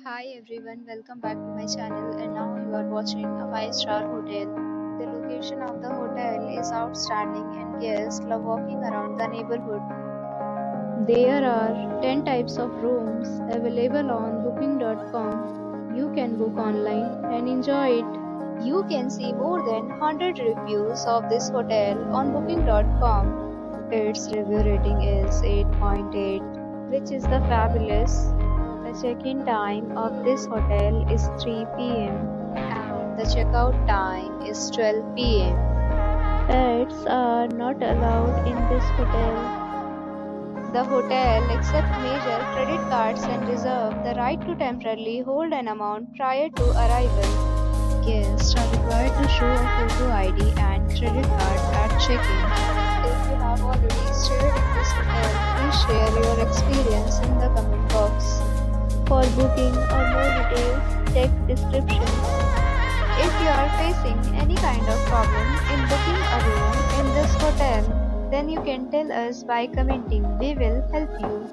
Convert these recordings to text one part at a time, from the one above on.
Hi everyone, welcome back to my channel and now you are watching a 5-star hotel. The location of the hotel is outstanding and guests love walking around the neighborhood. There are 10 types of rooms available on booking.com. You can book online and enjoy it. You can see more than 100 reviews of this hotel on booking.com. Its review rating is 8.8, which is the fabulous. The check-in time of this hotel is 3 p.m. and the checkout time is 12 p.m. Pets are not allowed in this hotel. The hotel accepts major credit cards and reserves the right to temporarily hold an amount prior to arrival. Guests are required to show a photo ID and credit card at check-in. If you have already stayed in this hotel, please share your experience in the comment box. For booking or more details, check description. If you are facing any kind of problem in booking a room in this hotel, then you can tell us by commenting. We will help you.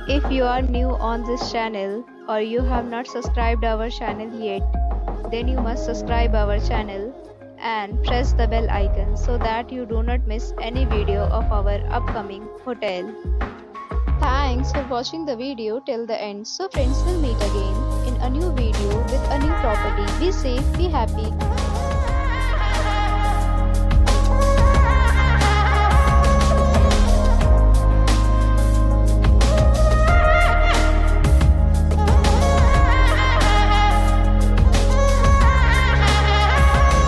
If you are new on this channel or you have not subscribed our channel yet, then you must subscribe our channel and press the bell icon so that you do not miss any video of our upcoming hotel. Thanks for watching the video till the end. So friends, will meet again in a new video with a new property. Be safe, be happy.